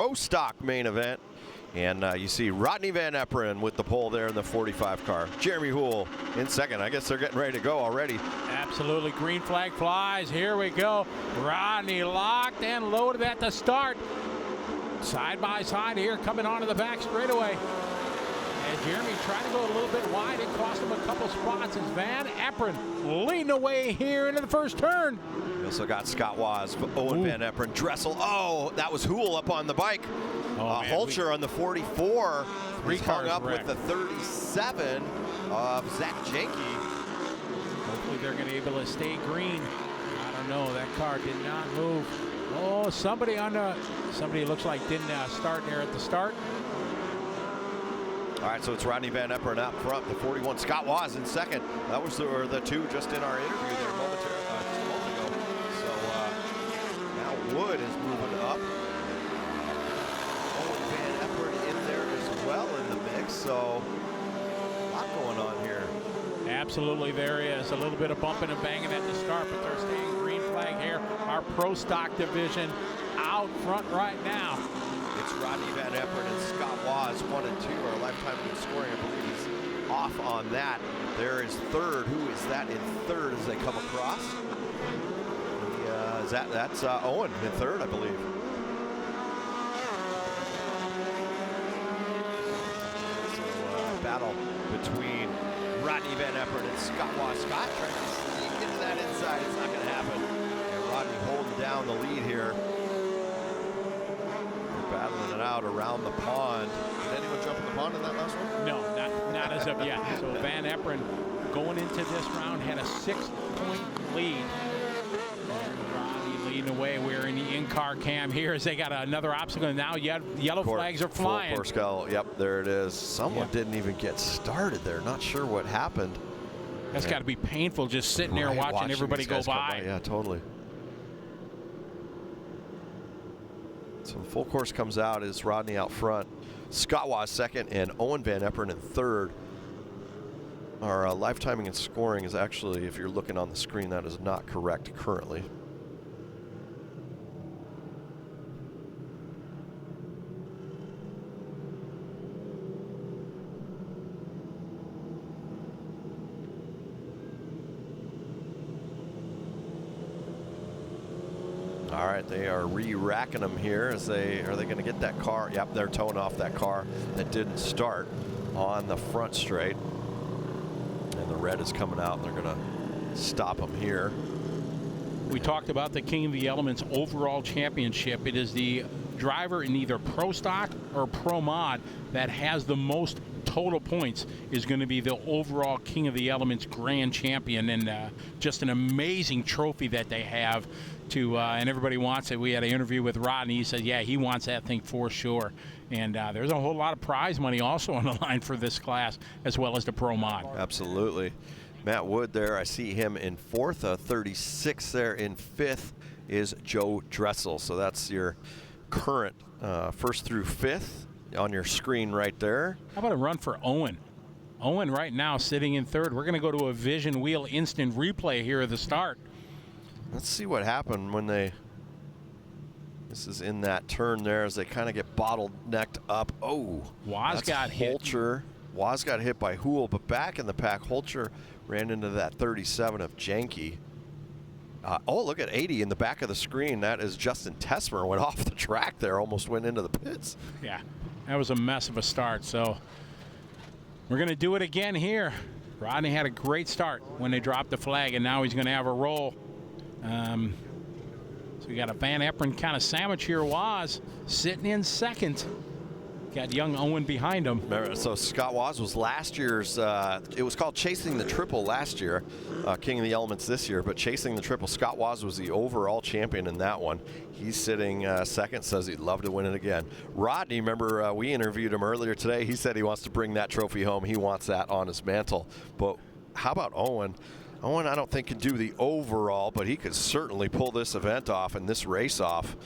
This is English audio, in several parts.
pro stock main event. And you see Rodney VanEperen with the pole there in the 45 car. Jeremy Houle in second. I guess they're getting ready to go already. Absolutely. Green flag flies. Here we go. Rodney locked and loaded at the start. Side by side here, coming onto the back straightaway. And Jeremy trying to go a little bit wide. It cost him a couple spots as VanEperen leading away here into the first turn. We also got Scott Wasz, Owen VanEperen, Dresel. Oh, that was Houle up on the bike. Holtger on the 44. He's hung up with the 37 of Zach Janke. Hopefully they're going to be able to stay green. I don't know. That car did not move. Oh, somebody looks like didn't start there at the start. All right, so it's Rodney VanEperen out front, the 41. Scott Wasz in second. That was the two just in our interview there momentarily just a moment ago. So now Wood is moving up. Owen VanEperen in there as well in the mix. So a lot going on here. Absolutely, there is a little bit of bumping and banging at the start, but they're staying green flag here. Our pro stock division out front right now. It's Rodney VanEperen and Scott Wasz, 1 and 2. Our lifetime in scoring, I believe, is off on that. There is third. Who is that in third as they come across? That's Owen in third, I believe. So battle between Rodney VanEperen and Scott Wasz. Scott trying to sneak into that inside. It's not going to happen. And Rodney holding down the lead here. Battling it out around the pond. Did anyone jump in the pond in that last one? No, not as of yet. So VanEperen going into this round had a 6-point lead. Rodney leading away. We're in the in-car cam here as they got another obstacle. Now yellow flags are flying. Full course, yep, there it is. Someone didn't even get started there. Not sure what happened. That's got to be painful just sitting there watching everybody go by. Yeah, totally. So the full course comes out is Rodney out front, Scott Wasz second, and Owen VanEperen in third. Our live timing and scoring is actually, if you're looking on the screen, that is not correct currently. All right, they are re-racking them here. Are they going to get that car? Yep, they're towing off that car that didn't start on the front straight. And the red is coming out, and they're going to stop them here. We talked about the King of the Elements overall championship. It is the driver in either pro stock or pro mod that has the most total points is going to be the overall King of the Elements grand champion, and just an amazing trophy that they have to and everybody wants it. We had an interview with Rodney. He said he wants that thing for sure, and there's a whole lot of prize money also on the line for this class as well as the pro mod. Absolutely. Matt Wood there, I see him in fourth. 36 there in fifth is Joe Dresel. So that's your current first through fifth on your screen right there. How about a run for Owen? Owen right now sitting in third. We're going to go to a Vision Wheel instant replay here at the start. Let's see what happened when this is in that turn there as they kind of get bottlenecked up. Oh, Wasz got hit. Wasz got hit by Houle, but back in the pack, Holtger ran into that 37 of Janke. Oh, look at 80 in the back of the screen. That is Justin Tessmer, went off the track there, almost went into the pits. Yeah, that was a mess of a start. So we're going to do it again here. Rodney had a great start when they dropped the flag, and now he's going to have a roll. So we got a VanEperen kind of sandwich here. Wasz sitting in second. Got young Owen behind him. So Scott Wasz was last year's, it was called Chasing the Triple last year, King of the Elements this year, but Chasing the Triple, Scott Wasz was the overall champion in that one. He's sitting second, says he'd love to win it again. Rodney, remember we interviewed him earlier today. He said he wants to bring that trophy home. He wants that on his mantle. But how about Owen? Owen, I don't think can do the overall, but he could certainly pull this event off and this race off.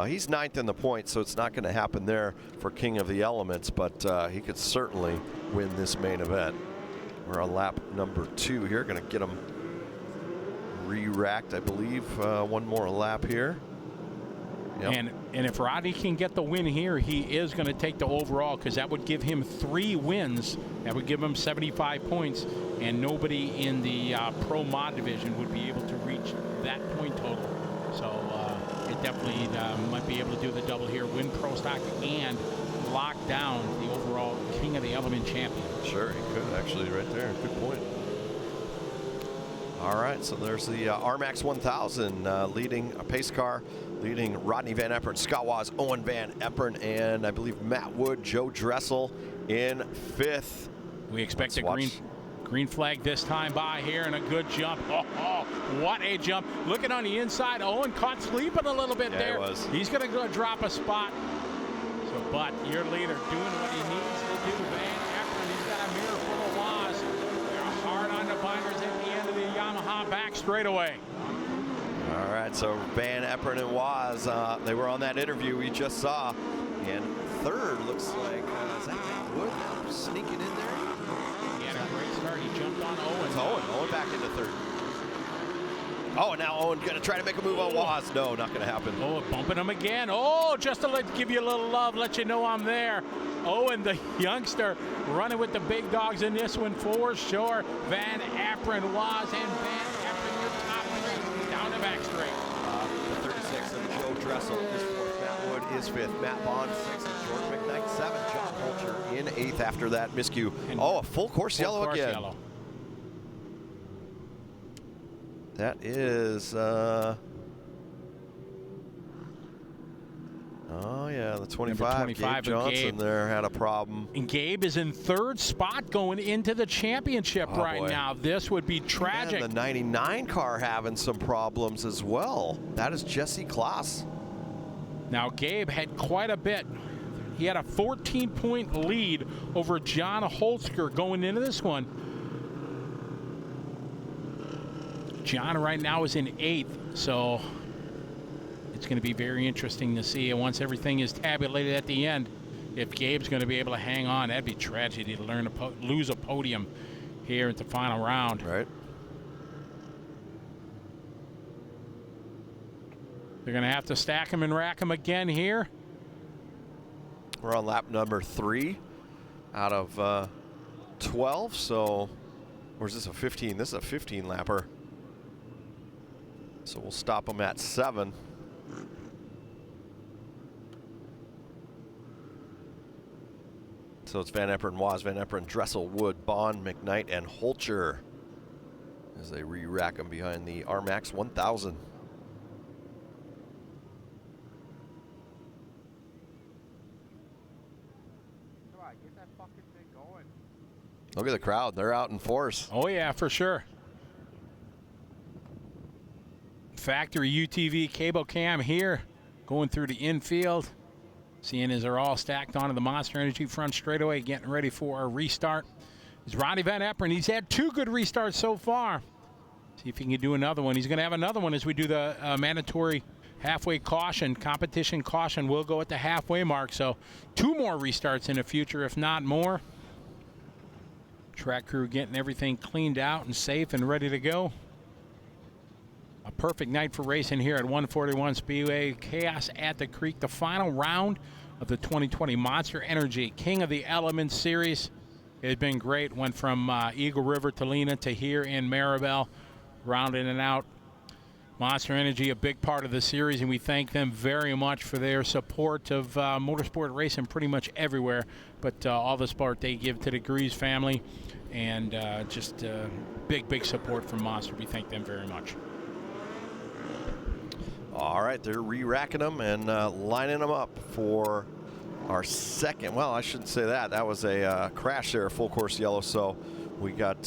He's ninth in the points, so it's not going to happen there for King of the Elements, but he could certainly win this main event. We're on lap number 2 here, going to get him re-racked, I believe. One more lap here. And if Rodney can get the win here, he is going to take the overall, because that would give him 3 wins. That would give him 75 points, and nobody in the Pro Mod division would be able to reach that point total. So it definitely might be able to do the double here, win Pro Stock and lock down the overall King of the Element champion. Sure, he could actually right there. Good point. All right, so there's the RMAX 1000 leading a pace car, leading Rodney VanEperen, Scott Wasz, Owen VanEperen, and I believe Matt Wood, Joe Dresel in 5th. We expect a green flag this time by here, and a good jump. Oh, what a jump. Looking on the inside, Owen caught sleeping a little bit there. He was. He's going to go drop a spot. So, but your leader doing what he needs to do. VanEperen, he's got a mirror full of Wasz. They're hard on the binders at the end of the Yamaha back straightaway. All right, so VanEperen and Wasz, they were on that interview we just saw. And 3rd looks like, is that Matt Wood sneaking in there? He had a great start. He jumped on Owen. It's Owen back into 3rd. Oh, now Owen going to try to make a move on Wasz. No, not going to happen. Oh, bumping him again. Oh, just to give you a little love, let you know I'm there. Owen, the youngster, running with the big dogs in this one for sure. VanEperen, Wasz, and VanEperen, your top 3 down the back straight. The 36 of Joe Dresel is 4th. Matt Wood is 5th. Matt Bohn 6th. And George McKnight 7th. John Holtger in 8th after that miscue. And a full course yellow again. Yellow. That is, oh yeah, the 25, Gabe Johnson there had a problem. And Gabe is in 3rd spot going into the championship now. This would be tragic. And the 99 car having some problems as well. That is Jesse Klaus. Now Gabe had quite a bit. He had a 14-point lead over John Holtger going into this one. John right now is in 8th, so it's going to be very interesting to see. And once everything is tabulated at the end, if Gabe's going to be able to hang on, that'd be tragedy to lose a podium here at the final round. Right. They're going to have to stack him and rack him again here. We're on lap number 3 out of 12, so, or is this a 15? This is a 15 lapper. So we'll stop them at 7. So it's VanEperen, Wasz, VanEperen, Dresel, Wood, Bohn, McKnight, and Holtger as they re-rack them behind the RMAX 1000. Come on, get that fucking thing going. Look at the crowd. They're out in force. Oh, yeah, for sure. Factory UTV cable cam here going through the infield, seeing as they're all stacked onto the Monster Energy front straightaway, getting ready for a restart. Is Rodney VanEperen. He's had 2 good restarts so far. See if he can do another one. He's going to have another one as we do the mandatory halfway caution. Competition caution will go at the halfway mark, so 2 more restarts in the future, if not more. Track crew getting everything cleaned out and safe and ready to go. A perfect night for racing here at 141 Speedway. Chaos at the Creek, the final round of the 2020 Monster Energy King of the Elements Series. It's been great. Went from Eagle River to Lena to here in Maribel, rounding it out. Monster Energy, a big part of the series, and we thank them very much for their support of motorsport racing pretty much everywhere, but all the support they give to the Greaves family, and just big support from Monster. We thank them very much. All right, they're re-racking them and lining them up for our second. Well, I shouldn't say that. That was a crash there, full course yellow. So we got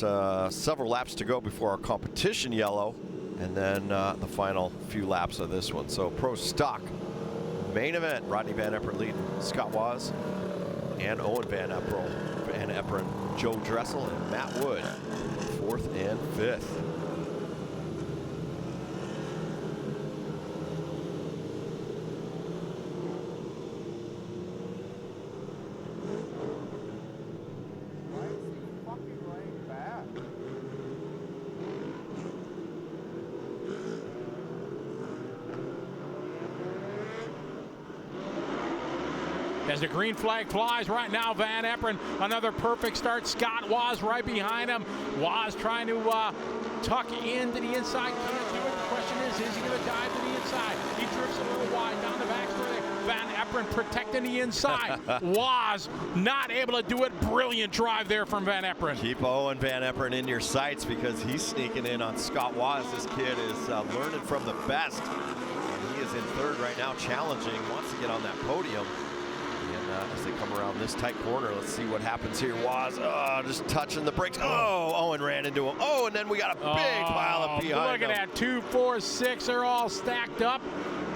several laps to go before our competition yellow, and then the final few laps of this one. So Pro Stock main event, Rodney VanEperen leading, Scott Wasz and Owen VanEperen, Joe Dresel and Matt Wood, 4th and 5th. as the green flag flies right now. VanEperen, another perfect start. Scott Wasz right behind him. Wasz trying to tuck into the inside. Can't do it. The question is he going to dive to the inside? He drifts a little wide down the back straight. VanEperen protecting the inside. Wasz not able to do it. Brilliant drive there from VanEperen. Keep Owen VanEperen in your sights because he's sneaking in on Scott Wasz. This kid is learning from the best. And he is in third right now, challenging, wants to get on that podium. And as they come around this tight corner, let's see what happens here. Wasz, just touching the brakes. Oh, Owen ran into him. Oh, and then we got a big pile of behind Look at that, 2, 4, 6 are all stacked up.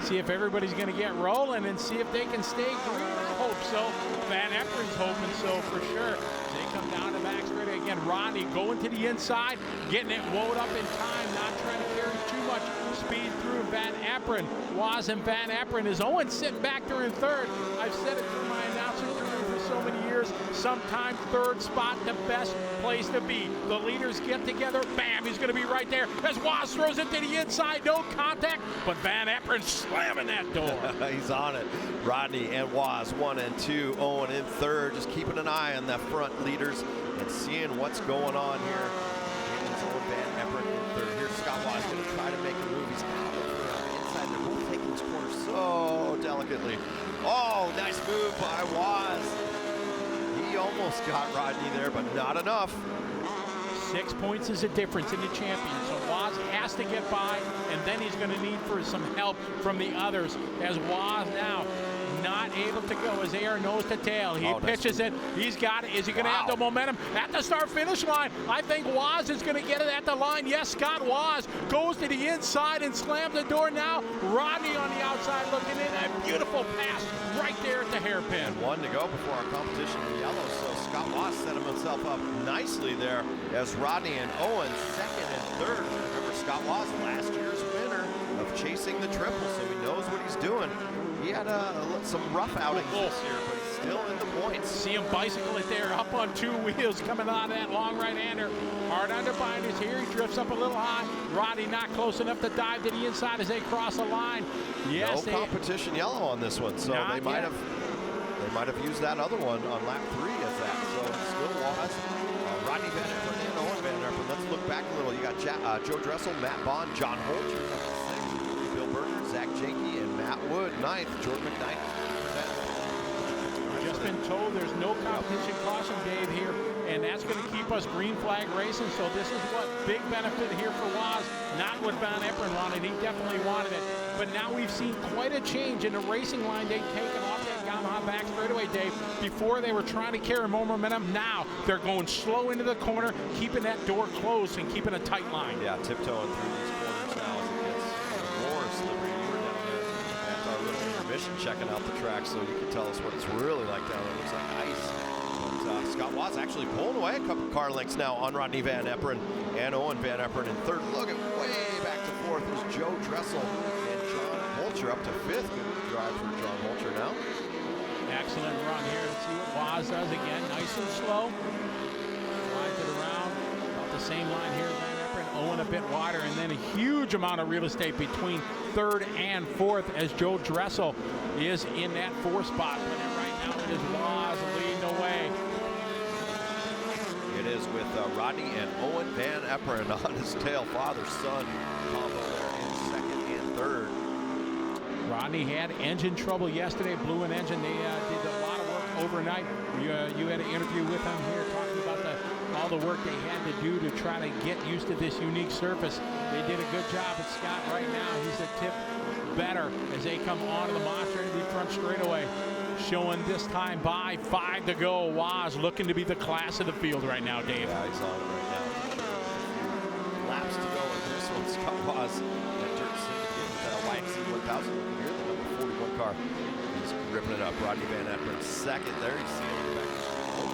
See if everybody's going to get rolling and see if they can stay green. I hope so. VanEperen's hoping so for sure. They come down the back straight again. Rodney going to the inside, getting it wound up in time, not trying to carry too much speed through VanEperen. Wasz and VanEperen. Is Owen sitting back there in third? I've said it through my announcer career for so many years. Sometimes third spot, the best place to be. The leaders get together, bam, he's going to be right there. As Wasz throws it to the inside, no contact, but VanEperen slamming that door. He's on it. Rodney and Wasz, 1 and 2. Owen in third, just keeping an eye on the front leaders and seeing what's going on here. It's Owen VanEperen in third. Here's Scott Wasz going to try to make a move. He's got it inside. They're both taking this corner so delicately. Oh, nice move by Wasz. He almost got Rodney there, but not enough. 6 points is a difference in the champion, so Wasz has to get by, and then he's going to need for some help from the others, as Wasz now not able to go as they are nose to tail. He pitches it. He's got it. Is he going to have the momentum at the start-finish line? I think Wasz is going to get it at the line. Yes, Scott Wasz goes to the inside and slams the door now. Rodney on the outside looking in. A beautiful pass right there at the hairpin. And 1 to go before our competition in yellow, so Scott Wasz set himself up nicely there as Rodney and Owen second and third. Remember, Scott Wasz, last year's winner of chasing the triple, so he knows what he's doing. He had some rough outings this year, but he's still in the points. See him bicycle it there, up on 2 wheels, coming out of that long right-hander. Hard under binders here. He drifts up a little high. Rodney not close enough to dive to the inside as they cross the line. Yes, no competition yellow on this one, so they might have used that other one on lap 3 as that. So it still was Rodney VanEperen and Owen VanEperen. Let's look back a little. You got Joe Dresel, Matt Bohn, John Holtger, Bill Berger, Zach Janke, and Matt Wood, 9th. Jordan McKnight. Just been told there's no competition caution, Dave, here, and that's going to keep us green flag racing. So this is what big benefit here for Wasz. Not what VanEperen wanted. He definitely wanted it. But now we've seen quite a change in the racing line they've taken off that Yamaha back straightaway, Dave. Before they were trying to carry more momentum. Now they're going slow into the corner, keeping that door closed and keeping a tight line. Yeah, tiptoeing through these corners now as it gets more slippery. You were down there at our little intermission checking out the track, so you can tell us what it's really like down there. It looks like ice. But Scott Wasz actually pulling away a couple car lengths now on Rodney VanEperen and Owen VanEperen in third. Look at way back to fourth is Joe Dresel and John Holtger up to 5th. Good drive for John Holtger now. Excellent run here. Let's see what Wasz does again. Nice and slow. Drives it around. About the same line here. VanEperen, Owen a bit wider, and then a huge amount of real estate between 3rd and 4th as Joe Dresel is in that 4th spot. But right now it is Wasz leading the way. It is with Rodney and Owen VanEperen on his tail. Father-son combo there in 2nd and 3rd. Rodney had engine trouble yesterday, blew an engine. They did a lot of work overnight. You had an interview with him here talking about all the work they had to do to try to get used to this unique surface. They did a good job at Scott right now. He's a tip better as they come onto the monster into the front straightaway. Showing this time by 5 to go. Wasz looking to be the class of the field right now, Dave. Yeah, he's on it right now. Laps to go in this one. Scott Wasz, that dirt syndicate, YXC 1000 looking here, the number 41 car. He's ripping it up. Rodney VanEperen 2nd there. You see him back.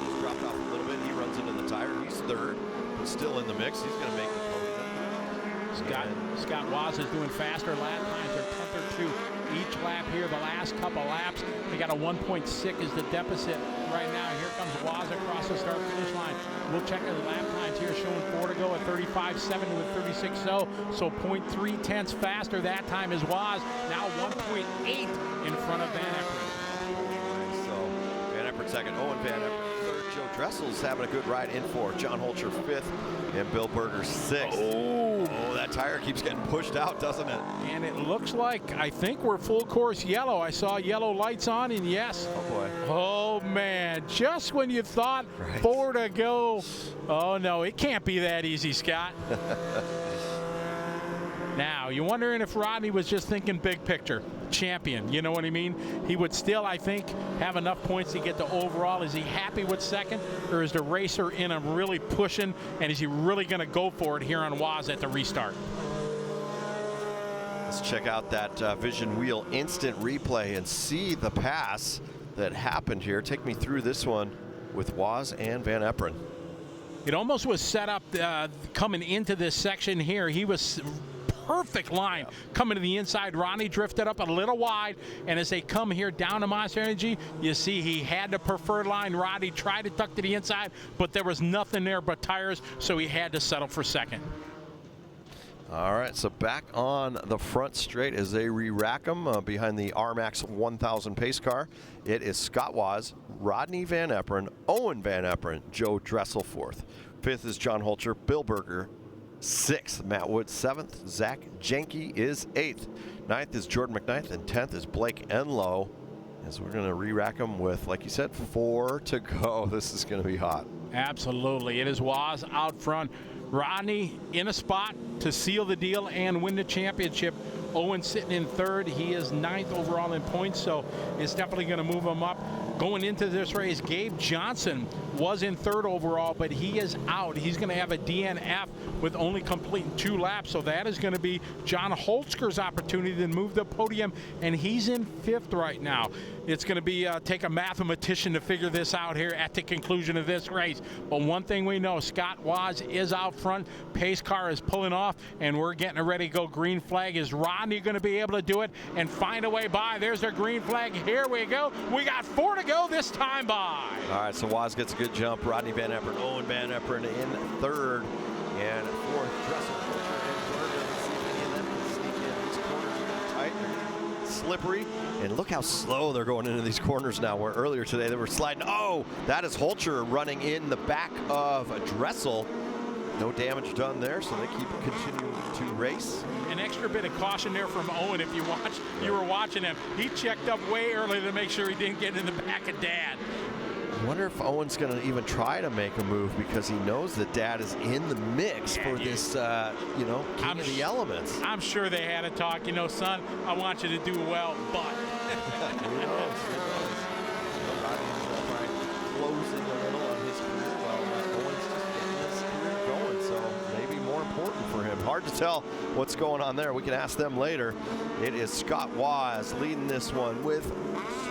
He's dropped off a little bit. He runs into the tire. He's 3rd, but still in the mix. He's going to make the podium. Scott Wasz is doing faster lap times. They're 10th or 2 each lap here. The last couple laps, they got a 1.6 is the deficit right now. Here comes Wasz across the start finish line. We'll check the lap times here, showing 4 to go at 35.7 with 36.0. So 0.3 tenths faster that time is Wasz. Now 1.8 in front of VanEperen. So VanEperen second, Owen VanEperen third, Joe Dressel's having a good ride in fourth, John Holtger fifth, and Bill Berger sixth. Oh, that tire keeps getting pushed out, doesn't it? And it looks like, I think we're full course yellow. I saw yellow lights on, and yes. Oh boy. Oh man, just when you thought 4 to go. Oh no, it can't be that easy, Scott. Now, you're wondering if Rodney was just thinking big picture, champion, you know what I mean? He would still, I think, have enough points to get to overall. Is he happy with second, or is the racer in him really pushing, and is he really going to go for it here on Wasz at the restart? Let's check out that Vision Wheel instant replay and see the pass that happened here. Take me through this one with Wasz and VanEperen. It almost was set up coming into this section here. He was perfect line coming to the inside. Rodney drifted up a little wide, and as they come here down to Monster Energy, you see he had the preferred line. Rodney tried to tuck to the inside, but there was nothing there but tires, so he had to settle for second. All right, so back on the front straight as they re-rack them behind the RMAX 1000 pace car. It is Scott Wasz, Rodney VanEperen, Owen VanEperen, Joe Dresel fourth. Fifth is John Holtger, Bill Berger. Sixth, Matt Wood. Seventh, Zach Janke is eighth. Ninth is Jordan McKnight, and 10th is Blake Enloe. As we're going to re-rack them with, like you said, 4 to go. This is going to be hot. Absolutely. It is Wasz out front. Rodney in a spot to seal the deal and win the championship. Owen sitting in third. He is 9th overall in points, so it's definitely going to move him up. Going into this race, Gabe Johnson was in third overall, but he is out. He's going to have a DNF with only completing 2 laps, so that is going to be John Holtger's opportunity to move the podium, and he's in 5th right now. It's going to be take a mathematician to figure this out here at the conclusion of this race. But one thing we know, Scott Wasz is out front. Pace car is pulling off, and we're getting ready to go. Green flag. Is Rodney going to be able to do it and find a way by? There's their green flag. Here we go. We got 4 to go this time by. All right, so Wasz gets a good jump. Rodney VanEperen, Owen VanEperen in third, and fourth, Dresel, and Berger. Sneak in. These corners are tight, they're slippery, and look how slow they're going into these corners now, where earlier today they were sliding. Oh, that is Holtger running in the back of Dresel. No damage done there, so they keep continuing to race. An extra bit of caution there from Owen. If you were watching him, he checked up way early to make sure he didn't get in the back of Dad. I wonder if Owen's going to even try to make a move, because he knows that Dad is in the mix for this, King of the Elements. I'm sure they had a talk. You know, son, I want you to do well, but. Who knows? Rodney's closing a little on his career while Owen's just getting his career going, so maybe more important for him. Hard to tell what's going on there. We can ask them later. It is Scott Wasz leading this one with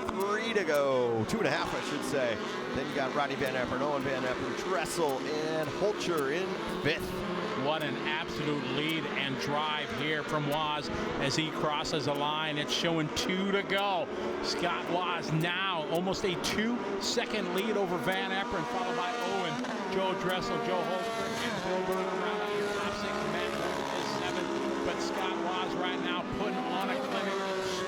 3 to go. 2.5, I should say. Then you got Rodney VanEperen, Owen VanEperen, Dresel, and Holtger in 5th. What an absolute lead and drive here from Wasz as he crosses the line. It's showing 2 to go. Scott Wasz now almost a 2-second lead over VanEperen, followed by Owen, Joe Dresel, Joe Holtger, and Bill Berger around out your top 6. Matt is 7th, but Scott Wasz right now putting on a clinic,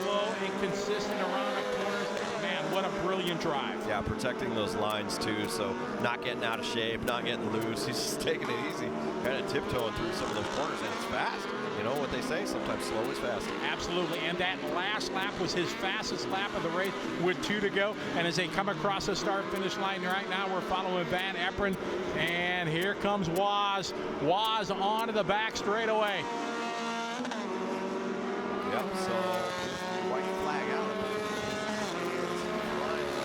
slow and consistent around the corners. Man, what a brilliant drive. Yeah, protecting those lines too, so not getting out of shape, not getting loose. He's just taking it easy, kind of tiptoeing through some of those corners, and it's fast. You know what they say, sometimes slow is fast. Absolutely, and that last lap was his fastest lap of the race with 2 to go. And as they come across the start-finish line right now, we're following VanEperen, and here comes Wasz. Wasz onto the back straightaway. Yep, so white flag out.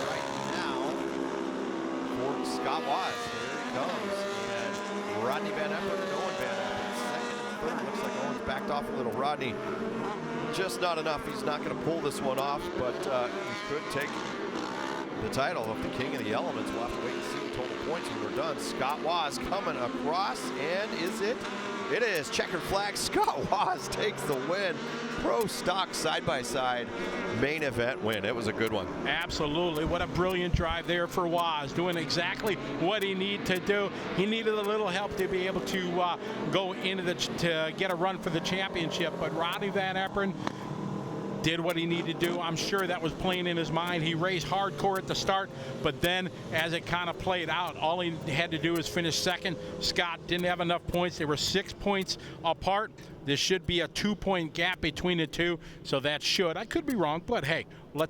Right now for Scott Wasz. Here he comes. And Rodney VanEperen and Owen VanEperen. Second and third. Looks like Owen's backed off a little. Rodney, just not enough. He's not going to pull this one off, but he could take the title of the King of the Elements. We'll have to wait and see the total points when we're done. Scott Wasz coming across, and is it? It is. Checkered flag. Scott Wasz takes the win. Pro stock side-by-side main event win. It was a good one. Absolutely. What a brilliant drive there for Wasz, doing exactly what he needed to do. He needed a little help to be able to go into to get a run for the championship, but Rodney VanEperen did what he needed to do. I'm sure that was playing in his mind. He raced hardcore at the start, but then as it kind of played out, all he had to do was finish second. Scott didn't have enough points. They were 6 points apart. There should be a 2-point gap between the two, so that should, I could be wrong, but hey, let them